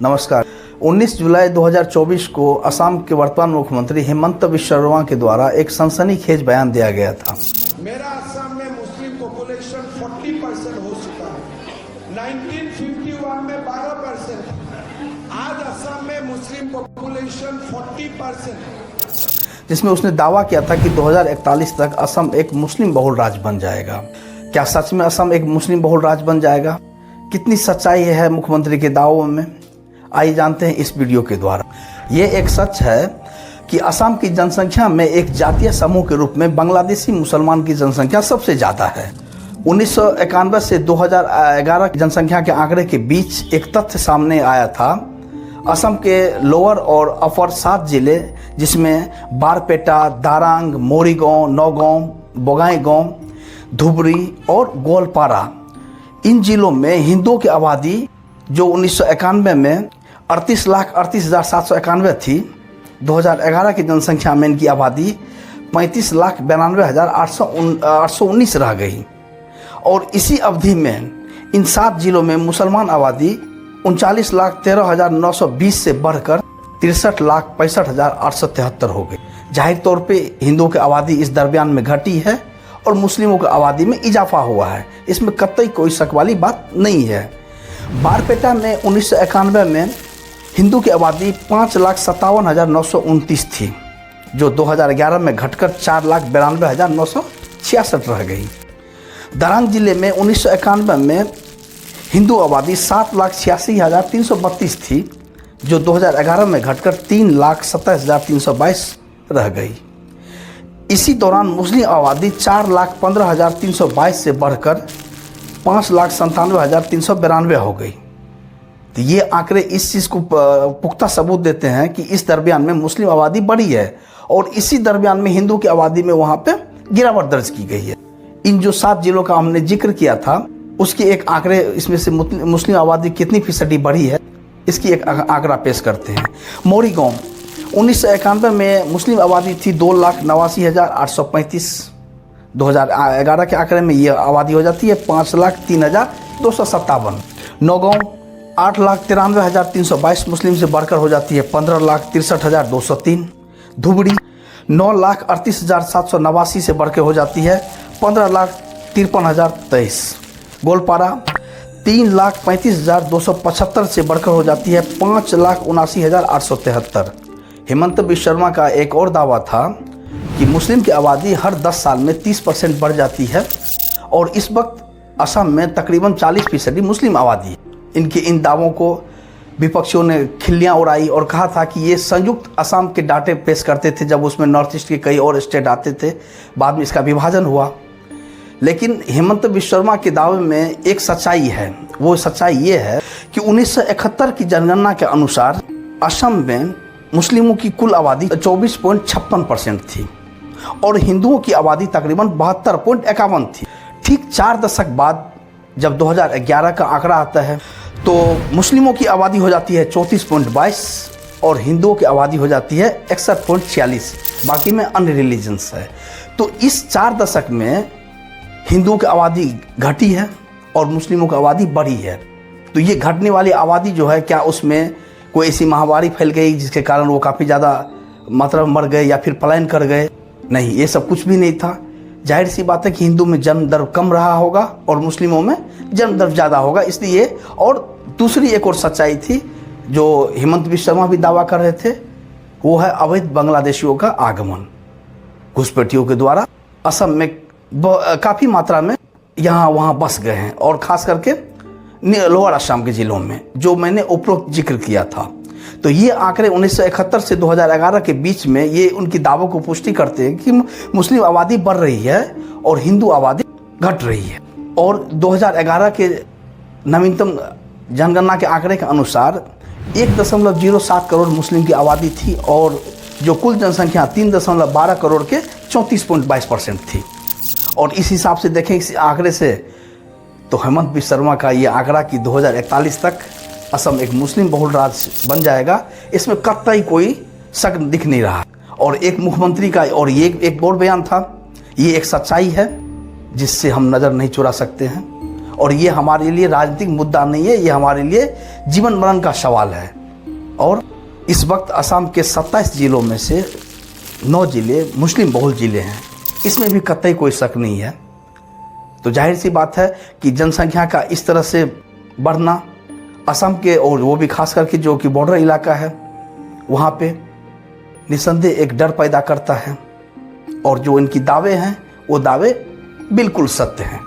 नमस्कार। 19 जुलाई 2024 को असम के वर्तमान मुख्यमंत्री हेमंत बिश्व शर्मा के द्वारा एक सनसनीखेज बयान दिया गया था। मेरा असम में मुस्लिम पॉपुलेशन 40% हो चुका है। 1951 में 12%, आज असम में मुस्लिम पॉपुलेशन 40%। जिसमें उसने दावा किया था कि 2041 तक असम एक मुस्लिम बहुल राज्य बन जाएगा। क्या सच में असम एक मुस्लिम बहुल राज्य बन जाएगा? कितनी सच्चाई है मुख्यमंत्री के दावों में? आइए जानते हैं इस वीडियो के द्वारा। ये एक सच है कि असम की जनसंख्या में एक जातीय समूह के रूप में बांग्लादेशी मुसलमान की जनसंख्या सबसे ज़्यादा है। 1991 से 2011 की जनसंख्या के आंकड़े के बीच एक तथ्य सामने आया था। असम के लोअर और अपर 7 जिले, जिसमें बारपेटा, दारांग, मोरीगांव, नौगांव, बोगाईगांव, धुबरी और गोलपारा, इन जिलों में हिंदुओं की आबादी जो 1991 में 38,38,791 थी, 2011 की जनसंख्या में इनकी आबादी 35,92,819 रह गई। और इसी अवधि में इन 7 जिलों में मुसलमान आबादी 39,13,920 से बढ़कर 63,65,873 हो गई। जाहिर तौर पे हिंदुओं की आबादी इस दरमियान में घटी है और मुस्लिमों की आबादी में इजाफा हुआ है। इसमें कतई कोई शक वाली बात नहीं है। बारपेटा में 1991 में हिंदू की आबादी 5,57,929 थी, जो 2011 में घटकर 4,92,966 रह गई। दारंग जिले में 1991 में हिंदू आबादी 7,86,332 थी, जो 2011 में घटकर 3,27,322 रह गई। इसी दौरान मुस्लिम आबादी 4,15,322 से बढ़कर 5,97,392 हो गई। तो ये आंकड़े इस चीज़ को पुख्ता सबूत देते हैं कि इस दरमियान में मुस्लिम आबादी बढ़ी है और इसी दरमियान में हिंदू की आबादी में वहाँ पे गिरावट दर्ज की गई है। इन जो 7 जिलों का हमने जिक्र किया था, उसके एक आंकड़े, इसमें से मुस्लिम आबादी कितनी फीसदी बढ़ी है, इसकी एक आंकड़ा पेश करते हैं। मोरीगांव 1991 में मुस्लिम आबादी थी 2,89,835। 2011 के आंकड़े में ये आबादी हो जाती है 5,03,257। नौगांव 8,93,322 मुस्लिम से बढ़कर हो जाती है 15,63,203। धुबरी 9,38,789 से बढ़कर हो जाती है 15,53,023। गोलपारा 3,35,275 से बढ़कर हो जाती है 5,79,873। हेमंत बिश्व शर्मा का एक और दावा था कि मुस्लिम की आबादी हर 10 साल में 30% बढ़ जाती है और इस वक्त असम में तकरीबन 40% मुस्लिम आबादी है। इनके इन दावों को विपक्षियों ने खिल्लियाँ उड़ाई और कहा था कि ये संयुक्त असम के डाटे पेश करते थे, जब उसमें नॉर्थ ईस्ट के कई और स्टेट आते थे। बाद में इसका विभाजन हुआ। लेकिन हेमंत बिश्व शर्मा के दावे में एक सच्चाई है। वो सच्चाई ये है कि 1971 की जनगणना के अनुसार असम में मुस्लिमों की कुल आबादी 24.56% थी और हिंदुओं की आबादी तकरीबन 72.51 थी। ठीक 4 दशक बाद जब 2011 का आंकड़ा आता है तो मुस्लिमों की आबादी हो जाती है 34.22 और हिंदुओं की आबादी हो जाती है 61.46। बाकी में अन्य रिलीजन्स है। तो इस 4 दशक में हिंदुओं की आबादी घटी है और मुस्लिमों की आबादी बढ़ी है। तो ये घटने वाली आबादी जो है, क्या उसमें कोई ऐसी महामारी फैल गई जिसके कारण वो काफ़ी ज़्यादा मात्रा में मर गए या फिर पलायन कर गए? नहीं, ये सब कुछ भी नहीं था। जाहिर सी बात है कि हिंदू में जन्म दर कम रहा होगा और मुस्लिमों में जन्म दर ज़्यादा होगा, इसलिए। और दूसरी एक और सच्चाई थी जो हेमंत बिश्व शर्मा भी दावा कर रहे थे, वो है अवैध बांग्लादेशियों का आगमन। घुसपैठियों के द्वारा असम में काफ़ी मात्रा में यहाँ वहाँ बस गए हैं और ख़ास करके लोअर असम के ज़िलों में, जो मैंने उपरोक्त जिक्र किया था। तो ये आंकड़े 1971 से 2011 के बीच में ये उनकी दावों को पुष्टि करते हैं कि मुस्लिम आबादी बढ़ रही है और हिंदू आबादी घट रही है। और 2011 के नवीनतम जनगणना के आंकड़े के अनुसार 1.07 करोड़ मुस्लिम की आबादी थी और जो कुल जनसंख्या 3.12 करोड़ के 34.22% थी। और इस हिसाब से देखें इस आंकड़े से, तो हेमंत बिश्व शर्मा का ये आंकड़ा कि 2041 तक असम एक मुस्लिम बहुल राज्य बन जाएगा, इसमें कतई कोई शक दिख नहीं रहा। और एक मुख्यमंत्री का और ये एक बोर्ड बयान था, ये एक सच्चाई है जिससे हम नज़र नहीं चुरा सकते हैं। और ये हमारे लिए राजनीतिक मुद्दा नहीं है, ये हमारे लिए जीवन मरण का सवाल है। और इस वक्त असम के 27 जिलों में से 9 जिले मुस्लिम बहुल जिले हैं, इसमें भी कतई कोई शक नहीं है। तो जाहिर सी बात है कि जनसंख्या का इस तरह से बढ़ना असम के, और वो भी खास करके जो कि बॉर्डर इलाका है, वहाँ पे निस्संदेह एक डर पैदा करता है। और जो इनकी दावे हैं वो दावे बिल्कुल सत्य हैं।